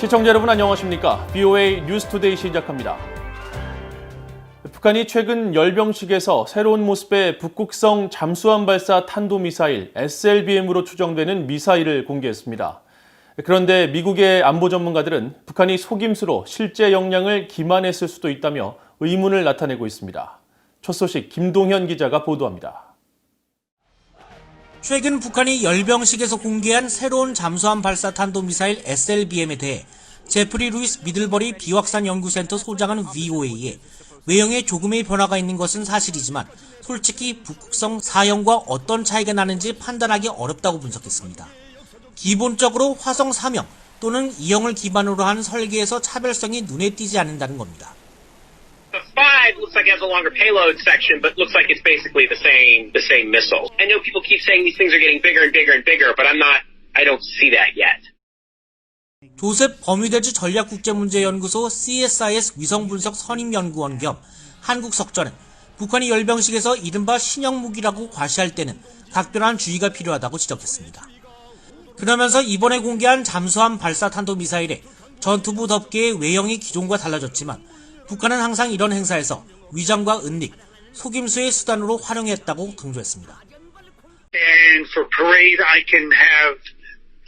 시청자 여러분 안녕하십니까? BOA 뉴스투데이 시작합니다. 북한이 최근 열병식에서 새로운 모습의 북극성 잠수함 발사 탄도미사일 SLBM으로 추정되는 미사일을 공개했습니다. 그런데 미국의 안보 전문가들은 북한이 속임수로 실제 역량을 기만했을 수도 있다며 의문을 나타내고 있습니다. 첫 소식 김동현 기자가 보도합니다. 최근 북한이 열병식에서 공개한 새로운 잠수함 발사 탄도미사일 SLBM에 대해 제프리 루이스 미들버리 비확산 연구센터 소장은 VOA에 외형에 조금의 변화가 있는 것은 사실이지만 솔직히 북극성 사형과 어떤 차이가 나는지 판단하기 어렵다고 분석했습니다. 기본적으로 화성 3형 또는 2형을 기반으로 한 설계에서 차별성이 눈에 띄지 않는다는 겁니다. The 5 looks like it has a longer payload section, but looks like it's basically the same missile. I know people keep saying these things are getting bigger and bigger and bigger, but I don't see that yet. 조셉 버뮤데즈 전략국제문제연구소 CSIS 위성분석 선임연구원 겸 한국석전은 북한이 열병식에서 이른바 신형 무기라고 과시할 때는 각별한 주의가 필요하다고 지적했습니다. 그러면서 이번에 공개한 잠수함 발사 탄도미사일의 전투부 덮개의 외형이 기존과 달라졌지만 북한은 항상 이런 행사에서 위장과 은닉, 속임수의 수단으로 활용했다고 강조했습니다. And for parade, I can have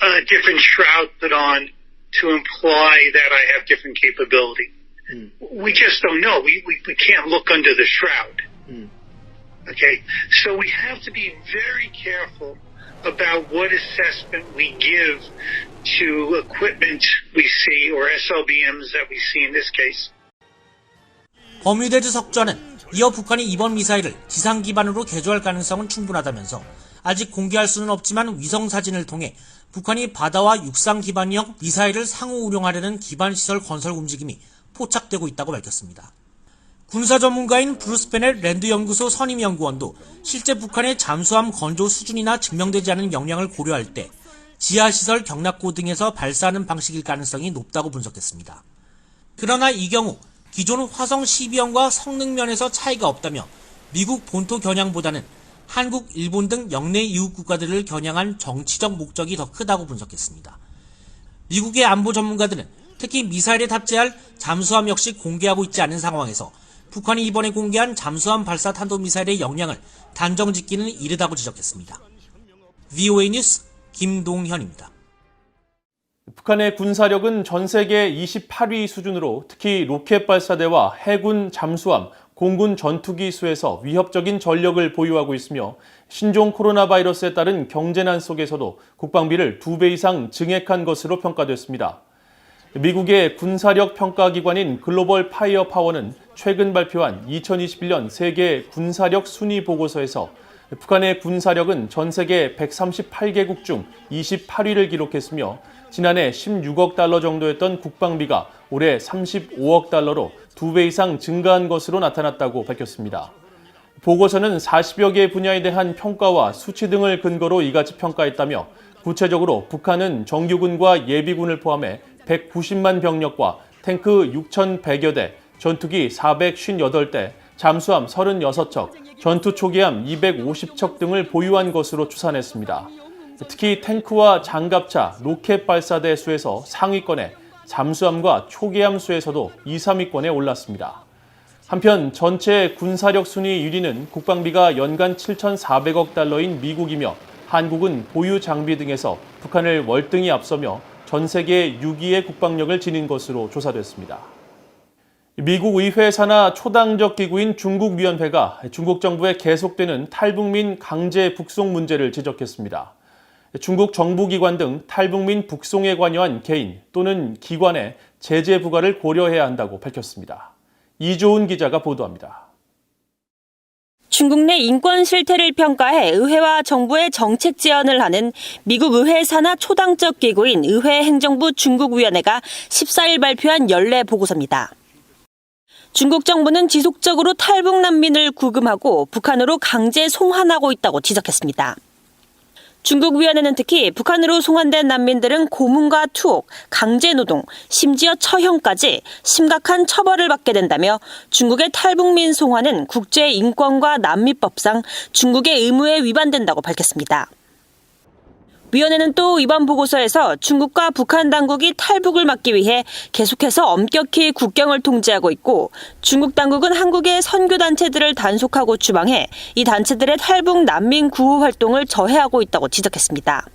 a different shroud put on to imply that I have different capability. We just don't know. We can't look under the shroud. Okay? So we have to be very careful about what assessment we give to equipment we see or SLBMs that we see in this case. 버뮤데즈 석전은 이어 북한이 이번 미사일을 지상 기반으로 개조할 가능성은 충분하다면서 아직 공개할 수는 없지만 위성 사진을 통해 북한이 바다와 육상 기반형 미사일을 상호 운용하려는 기반시설 건설 움직임이 포착되고 있다고 밝혔습니다. 군사 전문가인 브루스 베넷 랜드 연구소 선임 연구원도 실제 북한의 잠수함 건조 수준이나 증명되지 않은 역량을 고려할 때 지하시설 경락고 등에서 발사하는 방식일 가능성이 높다고 분석했습니다. 그러나 이 경우 기존 화성 12형과 성능 면에서 차이가 없다며 미국 본토 겨냥보다는 한국, 일본 등 영내 이웃 국가들을 겨냥한 정치적 목적이 더 크다고 분석했습니다. 미국의 안보 전문가들은 특히 미사일에 탑재할 잠수함 역시 공개하고 있지 않은 상황에서 북한이 이번에 공개한 잠수함 발사 탄도미사일의 역량을 단정 짓기는 이르다고 지적했습니다. VOA 뉴스 김동현입니다. 북한의 군사력은 전 세계 28위 수준으로 특히 로켓 발사대와 해군 잠수함, 공군 전투기 수에서 위협적인 전력을 보유하고 있으며 신종 코로나 바이러스에 따른 경제난 속에서도 국방비를 2배 이상 증액한 것으로 평가됐습니다. 미국의 군사력 평가기관인 글로벌 파이어 파워는 최근 발표한 2021년 세계 군사력 순위 보고서에서 북한의 군사력은 전 세계 138개국 중 28위를 기록했으며 지난해 16억 달러 정도였던 국방비가 올해 35억 달러로 2배 이상 증가한 것으로 나타났다고 밝혔습니다. 보고서는 40여 개 분야에 대한 평가와 수치 등을 근거로 이같이 평가했다며 구체적으로 북한은 정규군과 예비군을 포함해 190만 병력과 탱크 6,100여 대, 전투기 458대, 잠수함 36척, 전투 초계함 250척 등을 보유한 것으로 추산했습니다. 특히 탱크와 장갑차, 로켓 발사대 수에서 상위권에 잠수함과 초계함 수에서도 2, 3위권에 올랐습니다. 한편 전체 군사력 순위 1위는 국방비가 연간 7,400억 달러인 미국이며 한국은 보유 장비 등에서 북한을 월등히 앞서며 전 세계 6위의 국방력을 지닌 것으로 조사됐습니다. 미국 의회 산하 초당적 기구인 중국위원회가 중국 정부의 계속되는 탈북민 강제 북송 문제를 지적했습니다. 중국 정부기관 등 탈북민 북송에 관여한 개인 또는 기관에 제재 부과를 고려해야 한다고 밝혔습니다. 이조은 기자가 보도합니다. 중국 내 인권 실태를 평가해 의회와 정부의 정책 제안을 하는 미국 의회 산하 초당적 기구인 의회 행정부 중국위원회가 14일 발표한 연례 보고서입니다. 중국 정부는 지속적으로 탈북 난민을 구금하고 북한으로 강제 송환하고 있다고 지적했습니다. 중국위원회는 특히 북한으로 송환된 난민들은 고문과 투옥, 강제노동, 심지어 처형까지 심각한 처벌을 받게 된다며 중국의 탈북민 송환은 국제인권과 난민법상 중국의 의무에 위반된다고 밝혔습니다. 위원회는 또 이번 보고서에서 중국과 북한 당국이 탈북을 막기 위해 계속해서 엄격히 국경을 통제하고 있고 중국 당국은 한국의 선교단체들을 단속하고 추방해 이 단체들의 탈북 난민 구호 활동을 저해하고 있다고 지적했습니다.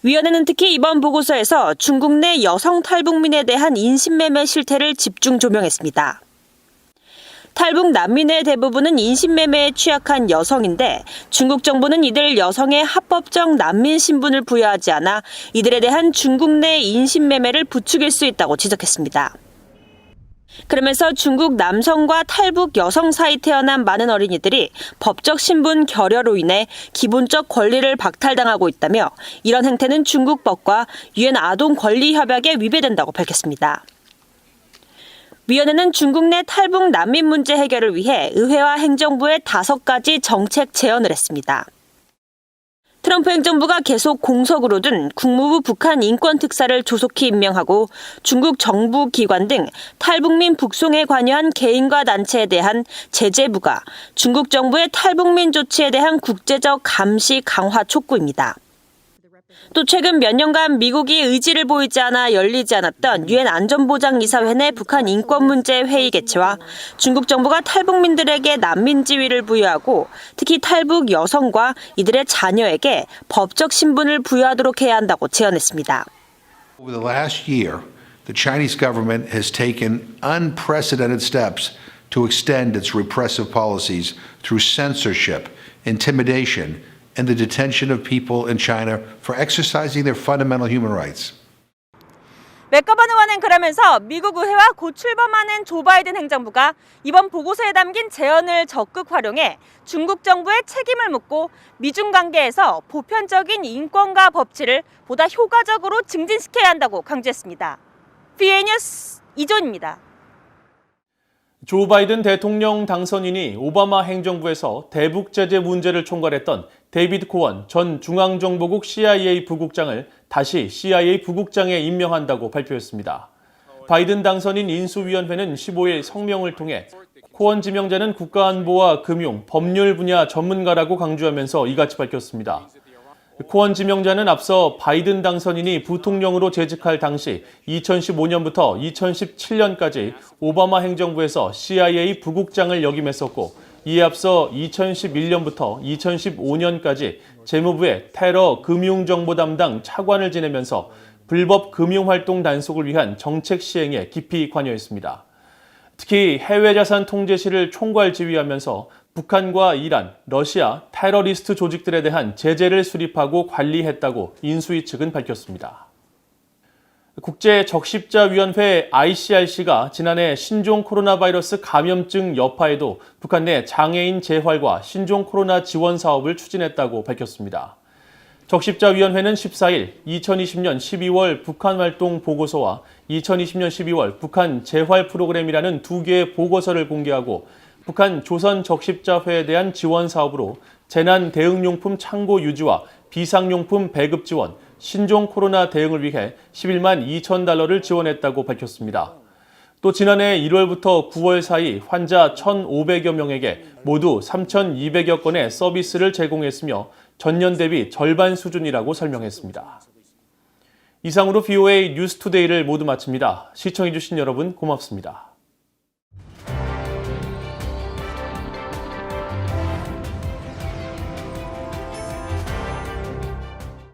위원회는 특히 이번 보고서에서 중국 내 여성 탈북민에 대한 인신매매 실태를 집중 조명했습니다. 탈북 난민의 대부분은 인신매매에 취약한 여성인데 중국 정부는 이들 여성의 합법적 난민 신분을 부여하지 않아 이들에 대한 중국 내 인신매매를 부추길 수 있다고 지적했습니다. 그러면서 중국 남성과 탈북 여성 사이 태어난 많은 어린이들이 법적 신분 결여로 인해 기본적 권리를 박탈당하고 있다며 이런 행태는 중국법과 유엔 아동 권리 협약에 위배된다고 밝혔습니다. 위원회는 중국 내 탈북 난민 문제 해결을 위해 의회와 행정부에 5가지 정책 제언을 했습니다. 트럼프 행정부가 계속 공석으로 둔 국무부 북한 인권특사를 조속히 임명하고 중국 정부 기관 등 탈북민 북송에 관여한 개인과 단체에 대한 제재 부과, 중국 정부의 탈북민 조치에 대한 국제적 감시 강화 촉구입니다. 또 최근 몇 년간 미국이 의지를 보이지 않아 열리지 않았던 유엔 안전보장이사회 내 북한 인권 문제 회의 개최와 중국 정부가 탈북민들에게 난민 지위를 부여하고 특히 탈북 여성과 이들의 자녀에게 법적 신분을 부여하도록 해야 한다고 제언했습니다. Over the last year, the Chinese government has taken unprecedented steps to extend its repressive policies through censorship, intimidation, and the detention of people in China for exercising their fundamental human rights. 맥거번 의원은 그러면서 미국 의회와 곧 출범하는 조 바이든 행정부가 이번 보고서에 담긴 제언을 적극 활용해 중국 정부의 책임을 묻고 미중 관계에서 보편적인 인권과 법치를 보다 효과적으로 증진시켜야 한다고 강조했습니다. VA 뉴스 이존입니다. 조 바이든 대통령 당선인이 오바마 행정부에서 대북 제재 문제를 총괄했던 데이비드 코원 전 중앙정보국 CIA 부국장을 다시 CIA 부국장에 임명한다고 발표했습니다. 바이든 당선인 인수위원회는 15일 성명을 통해 코원 지명자는 국가안보와 금융, 법률 분야 전문가라고 강조하면서 이같이 밝혔습니다. 코원 지명자는 앞서 바이든 당선인이 부통령으로 재직할 당시 2015년부터 2017년까지 오바마 행정부에서 CIA 부국장을 역임했었고 이에 앞서 2011년부터 2015년까지 재무부의 테러 금융정보 담당 차관을 지내면서 불법 금융활동 단속을 위한 정책 시행에 깊이 관여했습니다. 특히 해외자산 통제실을 총괄 지휘하면서 북한과 이란, 러시아, 테러리스트 조직들에 대한 제재를 수립하고 관리했다고 인수위 측은 밝혔습니다. 국제적십자위원회 ICRC가 지난해 신종 코로나 바이러스 감염증 여파에도 북한 내 장애인 재활과 신종 코로나 지원 사업을 추진했다고 밝혔습니다. 적십자위원회는 14일 2020년 12월 북한 활동 보고서와 2020년 12월 북한 재활 프로그램이라는 2개의 보고서를 공개하고 북한 조선적십자회에 대한 지원 사업으로 재난 대응용품 창고 유지와 비상용품 배급 지원, 신종 코로나 대응을 위해 11만 2천 달러를 지원했다고 밝혔습니다. 또 지난해 1월부터 9월 사이 환자 1,500여 명에게 모두 3,200여 건의 서비스를 제공했으며 전년 대비 절반 수준이라고 설명했습니다. 이상으로 VOA 뉴스투데이를 모두 마칩니다. 시청해주신 여러분 고맙습니다.